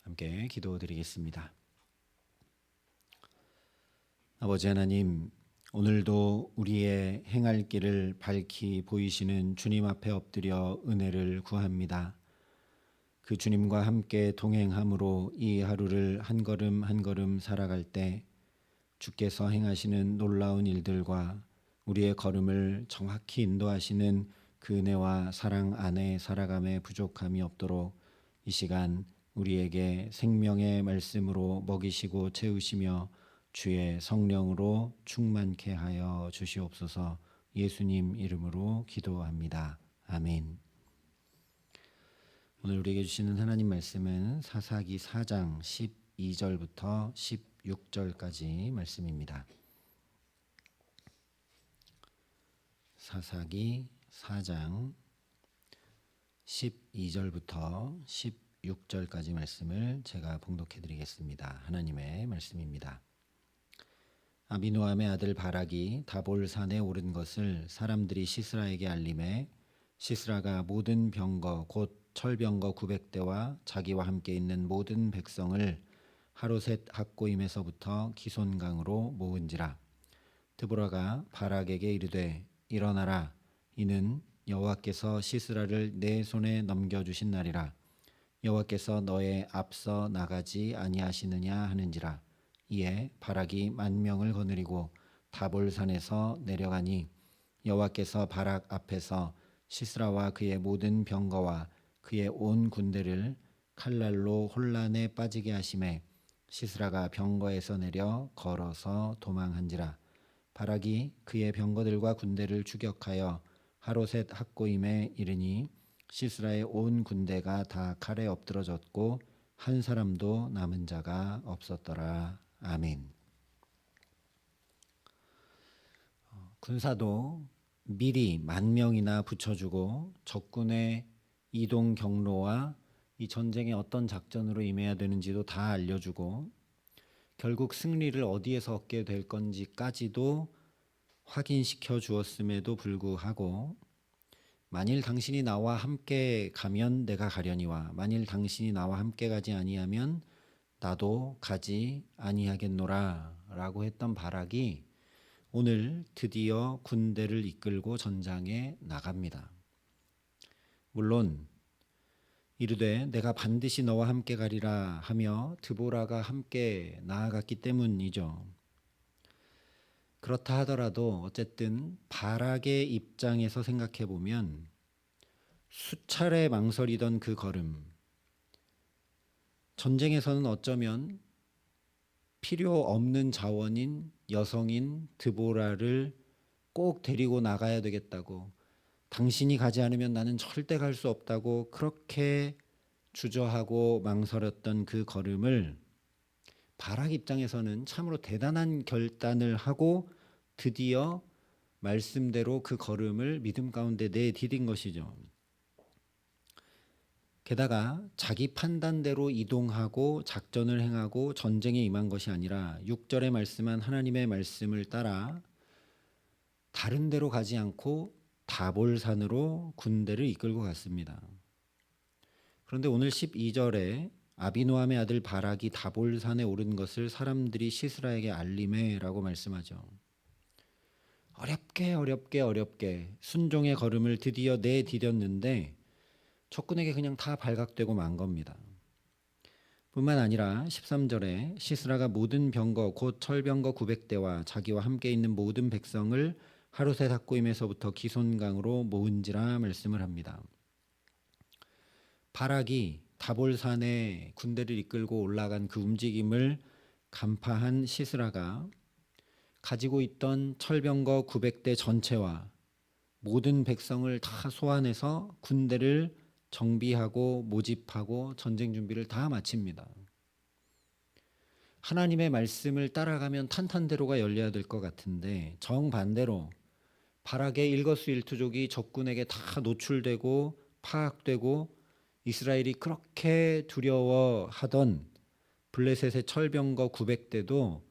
함께 기도드리겠습니다. 아버지 하나님, 오늘도 우리의 행할 길을 밝히 보이시는 주님 앞에 엎드려 은혜를 구합니다. 그 주님과 함께 동행함으로 이 하루를 한 걸음 한 걸음 살아갈 때 주께서 행하시는 놀라운 일들과 우리의 걸음을 정확히 인도하시는 그 은혜와 사랑 안에 살아감에 부족함이 없도록 이 시간 우리에게 생명의 말씀으로 먹이시고 채우시며 주의 성령으로 충만케 하여 주시옵소서. 예수님 이름으로 기도합니다. 아멘. 오늘 우리에게 주시는 하나님 말씀은 사사기 4장 12절부터 16절까지 말씀입니다. 사사기 4장 12절부터 16절까지 말씀을 제가 봉독해 드리겠습니다. 하나님의 말씀입니다. 아비노함의 아들 바락이 다볼산에 오른 것을 사람들이 시스라에게 알림해 시스라가 모든 병거 곧 철병거 900대와 자기와 함께 있는 모든 백성을 하루셋 학고임에서부터 기손강으로 모은지라. 드보라가 바락에게 이르되 일어나라, 이는 여호와께서 시스라를 내 손에 넘겨주신 날이라. 여호와께서 너의 앞서 나가지 아니하시느냐 하는지라. 이에 바락이 10,000명을 거느리고 다볼산에서 내려가니 여호와께서 바락 앞에서 시스라와 그의 모든 병거와 그의 온 군대를 칼날로 혼란에 빠지게 하심에 시스라가 병거에서 내려 걸어서 도망한지라. 바락이 그의 병거들과 군대를 추격하여 하로셋 학고임에 이르니 시스라의 온 군대가 다 칼에 엎드러졌고 한 사람도 남은 자가 없었더라. 아멘. 군사도 미리 10,000명이나 붙여주고 적군의 이동 경로와 이 전쟁에 어떤 작전으로 임해야 되는지도 다 알려주고 결국 승리를 어디에서 얻게 될 건지까지도 확인시켜 주었음에도 불구하고 만일 당신이 나와 함께 가면 내가 가려니와 만일 당신이 나와 함께 가지 아니하면 나도 가지 아니하겠노라 라고 했던 바락이 오늘 드디어 군대를 이끌고 전장에 나갑니다. 물론 이르되 내가 반드시 너와 함께 가리라 하며 드보라가 함께 나아갔기 때문이죠. 그렇다 하더라도 어쨌든 바락의 입장에서 생각해 보면 수차례 망설이던 그 걸음, 전쟁에서는 어쩌면 필요 없는 자원인 여성인 드보라를 꼭 데리고 나가야 되겠다고, 당신이 가지 않으면 나는 절대 갈 수 없다고 그렇게 주저하고 망설였던 그 걸음을 바락 입장에서는 참으로 대단한 결단을 하고 드디어 말씀대로 그 걸음을 믿음 가운데 내디딘 것이죠. 게다가 자기 판단대로 이동하고 작전을 행하고 전쟁에 임한 것이 아니라 6절에 말씀한 하나님의 말씀을 따라 다른 데로 가지 않고 다볼산으로 군대를 이끌고 갔습니다. 그런데 오늘 12절에 아비노함의 아들 바락이 다볼산에 오른 것을 사람들이 시스라에게 알림해 라고 말씀하죠. 어렵게 순종의 걸음을 드디어 내디뎠는데 적군에게 그냥 다 발각되고 만 겁니다. 뿐만 아니라 13절에 시스라가 모든 병거 곧 철병거 900대와 자기와 함께 있는 모든 백성을 하루셋 학고임에서부터 기손강으로 모은지라 말씀을 합니다. 바락이 다볼산에 군대를 이끌고 올라간 그 움직임을 간파한 시스라가 가지고 있던 철병거 900대 전체와 모든 백성을 다 소환해서 군대를 정비하고 모집하고 전쟁 준비를 다 마칩니다. 하나님의 말씀을 따라가면 탄탄대로가 열려야 될 것 같은데 정반대로 바락의 일거수일투족이 적군에게 다 노출되고 파악되고 이스라엘이 그렇게 두려워하던 블레셋의 철병거 900대도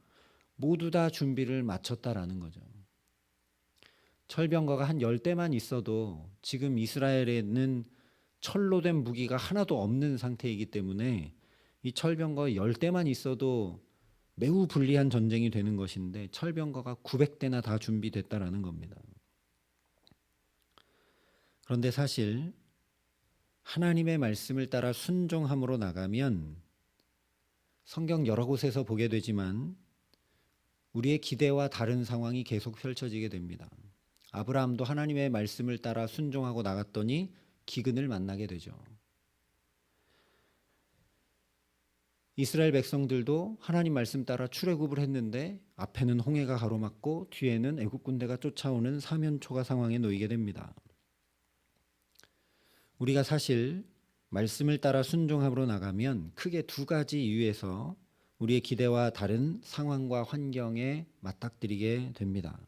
모두 다 준비를 마쳤다라는 거죠. 철병거가 한 10대만 있어도 지금 이스라엘에는 철로 된 무기가 하나도 없는 상태이기 때문에 이 철병거 10대만 있어도 매우 불리한 전쟁이 되는 것인데 철병거가 900대나 다 준비됐다라는 겁니다. 그런데 사실 하나님의 말씀을 따라 순종함으로 나가면 성경 여러 곳에서 보게 되지만 우리의 기대와 다른 상황이 계속 펼쳐지게 됩니다. 아브라함도 하나님의 말씀을 따라 순종하고 나갔더니 기근을 만나게 되죠. 이스라엘 백성들도 하나님 말씀 따라 출애굽을 했는데 앞에는 홍해가 가로막고 뒤에는 애굽 군대가 쫓아오는 사면초가 상황에 놓이게 됩니다. 우리가 사실 말씀을 따라 순종함으로 나가면 크게 두 가지 이유에서 우리의 기대와 다른 상황과 환경에 맞닥뜨리게 됩니다.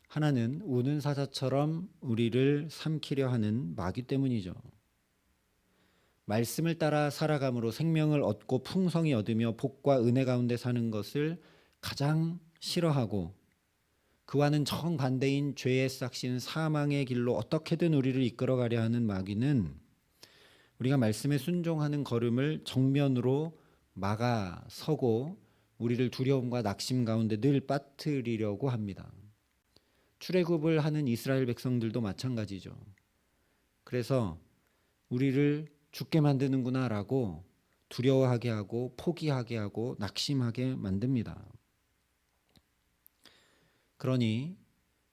하나는 우는 사자처럼 우리를 삼키려 하는 마귀 때문이죠. 말씀을 따라 살아감으로 생명을 얻고 풍성히 얻으며 복과 은혜 가운데 사는 것을 가장 싫어하고 그와는 정반대인 죄의 싹신 사망의 길로 어떻게든 우리를 이끌어가려 하는 마귀는 우리가 말씀에 순종하는 걸음을 정면으로 막아서고 우리를 두려움과 낙심 가운데 늘 빠뜨리려고 합니다. 출애굽을 하는 이스라엘 백성들도 마찬가지죠. 그래서 우리를 죽게 만드는구나라고 두려워하게 하고 포기하게 하고 낙심하게 만듭니다. 그러니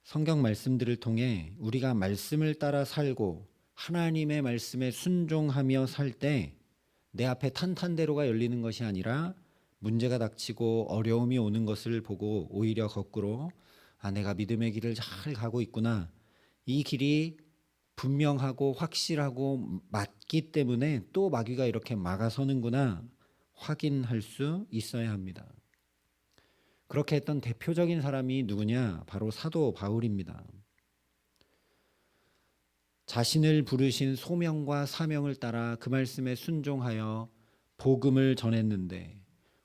성경 말씀들을 통해 우리가 말씀을 따라 살고 하나님의 말씀에 순종하며 살 때 내 앞에 탄탄대로가 열리는 것이 아니라 문제가 닥치고 어려움이 오는 것을 보고 오히려 거꾸로 내가 믿음의 길을 잘 가고 있구나. 이 길이 분명하고 확실하고 맞기 때문에 또 마귀가 이렇게 막아서는구나 확인할 수 있어야 합니다. 그렇게 했던 대표적인 사람이 누구냐? 바로 사도 바울입니다. 자신을 부르신 소명과 사명을 따라 그 말씀에 순종하여 복음을 전했는데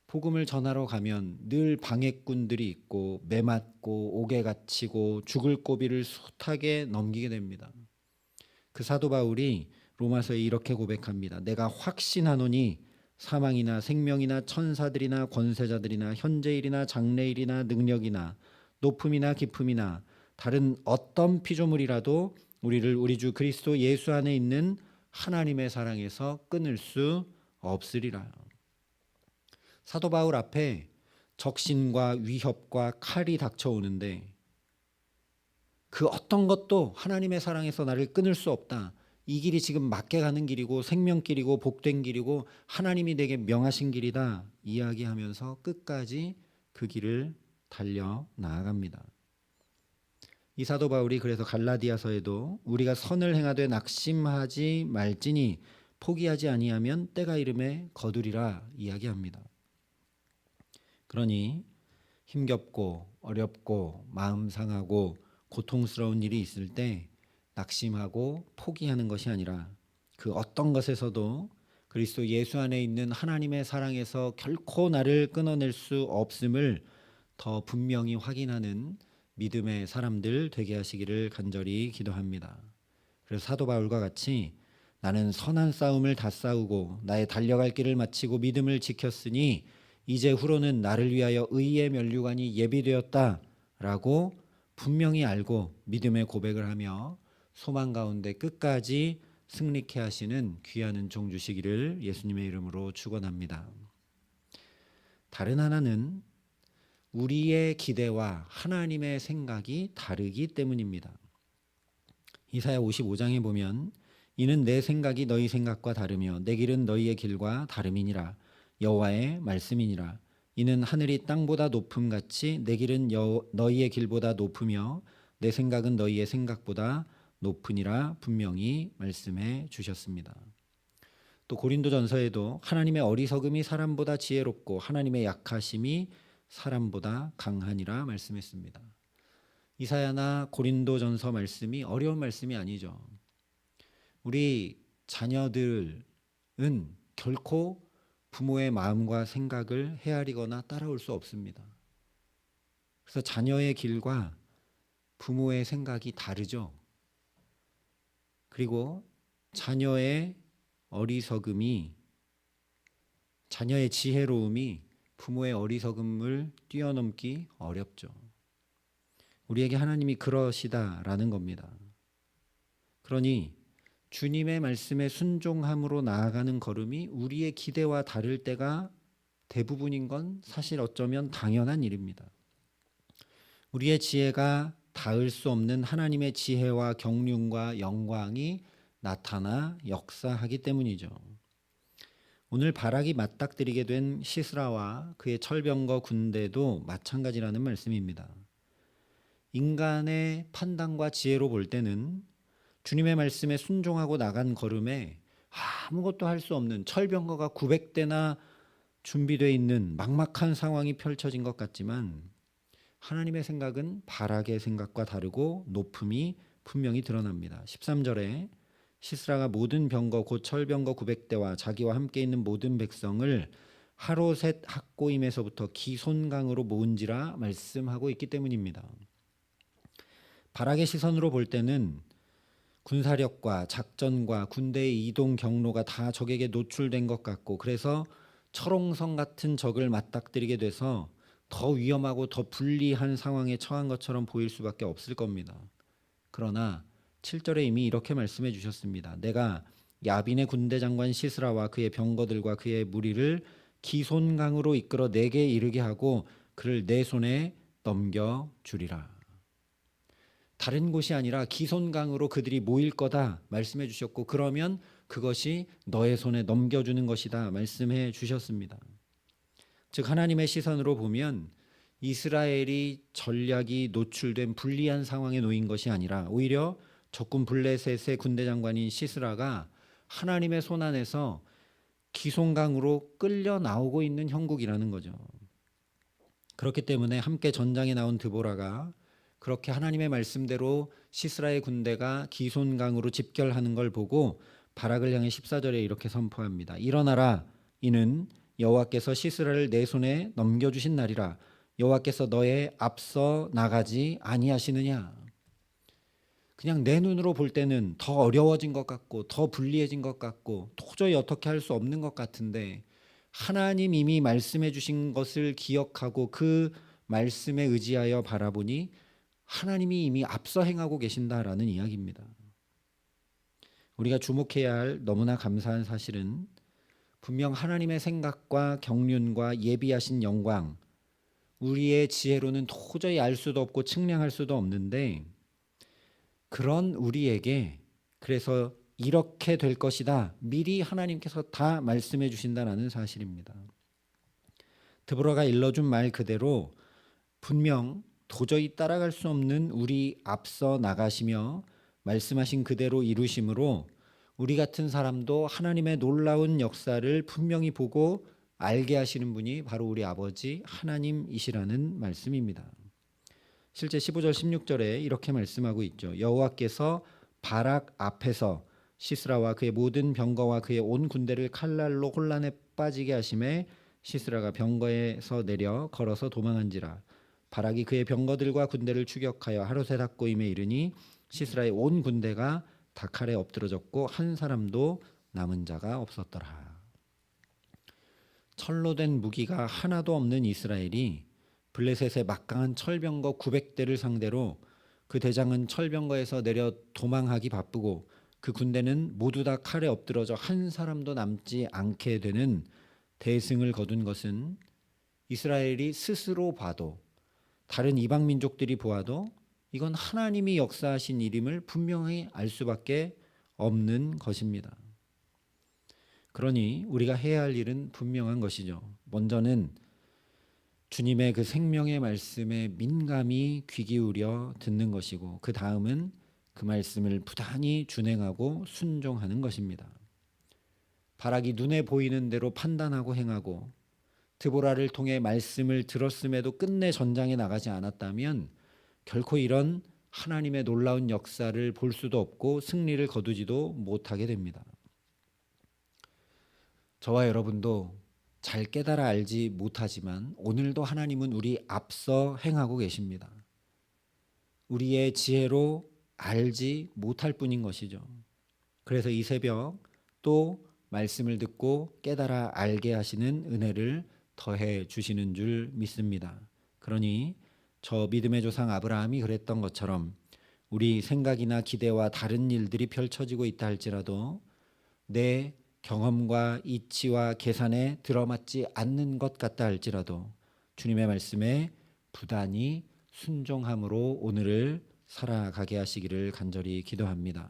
복음을 전하러 가면 늘 방해꾼들이 있고 매맞고 옥에 갇히고 죽을 고비를 숱하게 넘기게 됩니다. 그 사도 바울이 로마서에 이렇게 고백합니다. 내가 확신하노니 사망이나 생명이나 천사들이나 권세자들이나 현재일이나 장래일이나 능력이나 높음이나 깊음이나 다른 어떤 피조물이라도 우리를 우리 주 그리스도 예수 안에 있는 하나님의 사랑에서 끊을 수 없으리라. 사도 바울 앞에 적신과 위협과 칼이 닥쳐오는데 그 어떤 것도 하나님의 사랑에서 나를 끊을 수 없다. 이 길이 지금 맞게 가는 길이고 생명길이고 복된 길이고 하나님이 내게 명하신 길이다 이야기하면서 끝까지 그 길을 달려 나아갑니다. 이 사도 바울이 그래서 갈라디아서에도 우리가 선을 행하되 낙심하지 말지니 포기하지 아니하면 때가 이름에 거두리라 이야기합니다. 그러니 힘겹고 어렵고 마음 상하고 고통스러운 일이 있을 때 낙심하고 포기하는 것이 아니라 그 어떤 것에서도 그리스도 예수 안에 있는 하나님의 사랑에서 결코 나를 끊어낼 수 없음을 더 분명히 확인하는 믿음의 사람들 되게 하시기를 간절히 기도합니다. 그래서 사도 바울과 같이 나는 선한 싸움을 다 싸우고 나의 달려갈 길을 마치고 믿음을 지켰으니 이제 후로는 나를 위하여 의의 면류관이 예비되었다라고 분명히 알고 믿음의 고백을 하며 소망 가운데 끝까지 승리케 하시는 귀한 은총 주시기를 예수님의 이름으로 축원합니다. 다른 하나는 우리의 기대와 하나님의 생각이 다르기 때문입니다. 이사야 55장에 보면 이는 내 생각이 너희 생각과 다르며 내 길은 너희의 길과 다름이니라. 여호와의 말씀이니라. 이는 하늘이 땅보다 높음 같이 내 길은 너희의 길보다 높으며 내 생각은 너희의 생각보다 높으니라 분명히 말씀해 주셨습니다. 또 고린도전서에도 하나님의 어리석음이 사람보다 지혜롭고 하나님의 약하심이 사람보다 강하니라 말씀했습니다. 이사야나 고린도전서 말씀이 어려운 말씀이 아니죠. 우리 자녀들은 결코 부모의 마음과 생각을 헤아리거나 따라올 수 없습니다. 그래서 자녀의 길과 부모의 생각이 다르죠. 그리고 자녀의 어리석음이 자녀의 지혜로움이 부모의 어리석음을 뛰어넘기 어렵죠. 우리에게 하나님이 그러시다라는 겁니다. 그러니 주님의 말씀에 순종함으로 나아가는 걸음이 우리의 기대와 다를 때가 대부분인 건 사실 어쩌면 당연한 일입니다. 우리의 지혜가 닿을 수 없는 하나님의 지혜와 경륜과 영광이 나타나 역사하기 때문이죠. 오늘 바락이 맞닥뜨리게 된 시스라와 그의 철병거 군대도 마찬가지라는 말씀입니다. 인간의 판단과 지혜로 볼 때는 주님의 말씀에 순종하고 나간 걸음에 아무것도 할 수 없는 철병거가 900대나 준비되어 있는 막막한 상황이 펼쳐진 것 같지만 하나님의 생각은 바락의 생각과 다르고 높음이 분명히 드러납니다. 13절에 시스라가 모든 병거 곧 철병거 900대와 자기와 함께 있는 모든 백성을 하로셋 학고임에서부터 기손강으로 모은지라 말씀하고 있기 때문입니다. 바락의 시선으로 볼 때는 군사력과 작전과 군대의 이동 경로가 다 적에게 노출된 것 같고 그래서 철옹성 같은 적을 맞닥뜨리게 돼서 더 위험하고 더 불리한 상황에 처한 것처럼 보일 수밖에 없을 겁니다. 그러나 7절에 이미 이렇게 말씀해 주셨습니다. 내가 야빈의 군대 장관 시스라와 그의 병거들과 그의 무리를 기손강으로 이끌어 내게 이르게 하고 그를 내 손에 넘겨주리라. 다른 곳이 아니라 기손강으로 그들이 모일 거다 말씀해 주셨고 그러면 그것이 너의 손에 넘겨주는 것이다 말씀해 주셨습니다. 즉 하나님의 시선으로 보면 이스라엘이 전략이 노출된 불리한 상황에 놓인 것이 아니라 오히려 적군 블레셋의 군대 장관인 시스라가 하나님의 손 안에서 기손강으로 끌려 나오고 있는 형국이라는 거죠. 그렇기 때문에 함께 전장에 나온 드보라가 그렇게 하나님의 말씀대로 시스라의 군대가 기손강으로 집결하는 걸 보고 바락을 향해 14절에 이렇게 선포합니다. 일어나라. 이는 여호와께서 시스라를 내 손에 넘겨주신 날이라. 여호와께서 너의 앞서 나가지 아니하시느냐. 그냥 내 눈으로 볼 때는 더 어려워진 것 같고 더 불리해진 것 같고 도저히 어떻게 할 수 없는 것 같은데 하나님 이미 말씀해 주신 것을 기억하고 그 말씀에 의지하여 바라보니 하나님이 이미 앞서 행하고 계신다라는 이야기입니다. 우리가 주목해야 할 너무나 감사한 사실은 분명 하나님의 생각과 경륜과 예비하신 영광, 우리의 지혜로는 도저히 알 수도 없고 측량할 수도 없는데 그런 우리에게 그래서 이렇게 될 것이다 미리 하나님께서 다 말씀해 주신다는 사실입니다. 드보라가 일러준 말 그대로 분명 도저히 따라갈 수 없는 우리 앞서 나가시며 말씀하신 그대로 이루심으로 우리 같은 사람도 하나님의 놀라운 역사를 분명히 보고 알게 하시는 분이 바로 우리 아버지 하나님이시라는 말씀입니다. 실제 15절 16절에 이렇게 말씀하고 있죠. 여호와께서 바락 앞에서 시스라와 그의 모든 병거와 그의 온 군대를 칼날로 혼란에 빠지게 하심에 시스라가 병거에서 내려 걸어서 도망한지라. 바락이 그의 병거들과 군대를 추격하여 하로셋 학고임에 이르니 시스라의 온 군대가 다 칼에 엎드러졌고 한 사람도 남은 자가 없었더라. 철로 된 무기가 하나도 없는 이스라엘이 블레셋의 막강한 철병거 900대를 상대로 그 대장은 철병거에서 내려 도망하기 바쁘고 그 군대는 모두 다 칼에 엎드러져 한 사람도 남지 않게 되는 대승을 거둔 것은 이스라엘이 스스로 봐도 다른 이방 민족들이 보아도 이건 하나님이 역사하신 일임을 분명히 알 수밖에 없는 것입니다. 그러니 우리가 해야 할 일은 분명한 것이죠. 먼저는 주님의 그 생명의 말씀에 민감히 귀 기울여 듣는 것이고 그 다음은 그 말씀을 부단히 준행하고 순종하는 것입니다. 바락이 눈에 보이는 대로 판단하고 행하고 드보라를 통해 말씀을 들었음에도 끝내 전장에 나가지 않았다면 결코 이런 하나님의 놀라운 역사를 볼 수도 없고 승리를 거두지도 못하게 됩니다. 저와 여러분도 잘 깨달아 알지 못하지만 오늘도 하나님은 우리 앞서 행하고 계십니다. 우리의 지혜로 알지 못할 뿐인 것이죠. 그래서 이 새벽 또 말씀을 듣고 깨달아 알게 하시는 은혜를 더해 주시는 줄 믿습니다. 그러니 저 믿음의 조상 아브라함이 그랬던 것처럼 우리 생각이나 기대와 다른 일들이 펼쳐지고 있다 할지라도 내 경험과 이치와 계산에 들어맞지 않는 것 같다 할지라도 주님의 말씀에 부단히 순종함으로 오늘을 살아가게 하시기를 간절히 기도합니다.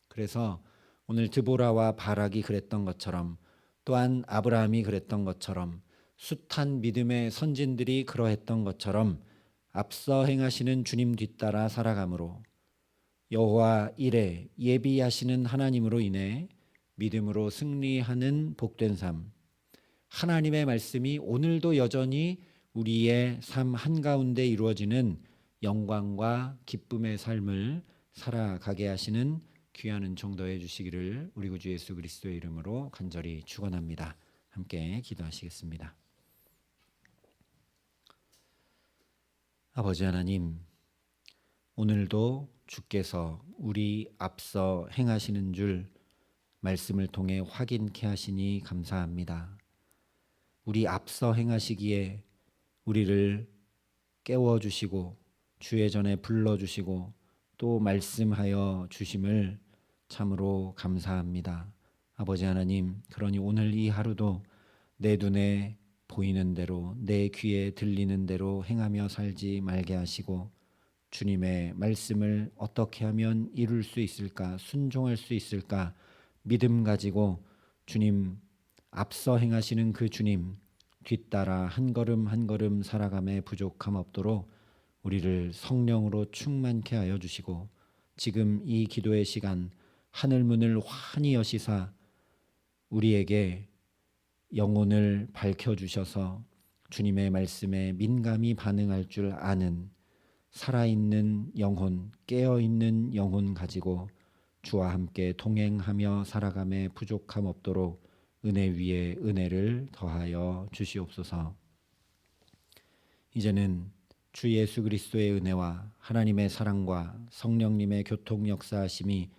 그래서 오늘 드보라와 바락이 그랬던 것처럼 또한 아브라함이 그랬던 것처럼 숱한 믿음의 선진들이 그러했던 것처럼 앞서 행하시는 주님 뒤따라 살아감으로 여호와 이레 예비하시는 하나님으로 인해 믿음으로 승리하는 복된 삶, 하나님의 말씀이 오늘도 여전히 우리의 삶 한가운데 이루어지는 영광과 기쁨의 삶을 살아가게 하시는 귀한 은총 더해 주시기를 우리 구주 예수 그리스도의 이름으로 간절히 축원합니다. 함께 기도하시겠습니다. 아버지 하나님, 오늘도 주께서 우리 앞서 행하시는 줄 말씀을 통해 확인케 하시니 감사합니다. 우리 앞서 행하시기에 우리를 깨워주시고 주의 전에 불러주시고 또 말씀하여 주심을 참으로 감사합니다. 아버지 하나님, 그러니 오늘 이 하루도 내 눈에 보이는 대로 내 귀에 들리는 대로 행하며 살지 말게 하시고 주님의 말씀을 어떻게 하면 이룰 수 있을까, 순종할 수 있을까 믿음 가지고 주님 앞서 행하시는 그 주님 뒤따라 한 걸음 한 걸음 살아감에 부족함 없도록 우리를 성령으로 충만케 하여 주시고 지금 이 기도의 시간 하늘 문을 환히 여시사 우리에게 영혼을 밝혀주셔서 주님의 말씀에 민감히 반응할 줄 아는 살아있는 영혼, 깨어있는 영혼 가지고 주와 함께 동행하며 살아감에 부족함 없도록 은혜 위에 은혜를 더하여 주시옵소서. 이제는 주 예수 그리스도의 은혜와 하나님의 사랑과 성령님의 교통 역사하심이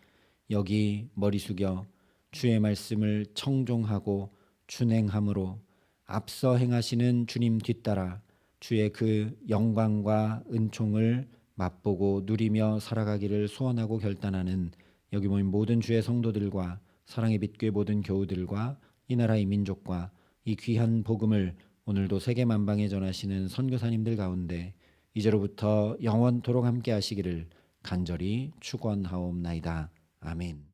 여기 머리 숙여 주의 말씀을 청종하고 준행함으로 앞서 행하시는 주님 뒤따라 주의 그 영광과 은총을 맛보고 누리며 살아가기를 소원하고 결단하는 여기 모인 모든 주의 성도들과 사랑의 빛교회 모든 교우들과 이 나라의 민족과 이 귀한 복음을 오늘도 세계 만방에 전하시는 선교사님들 가운데 이제로부터 영원토록 함께 하시기를 간절히 축원하옵나이다. 아멘.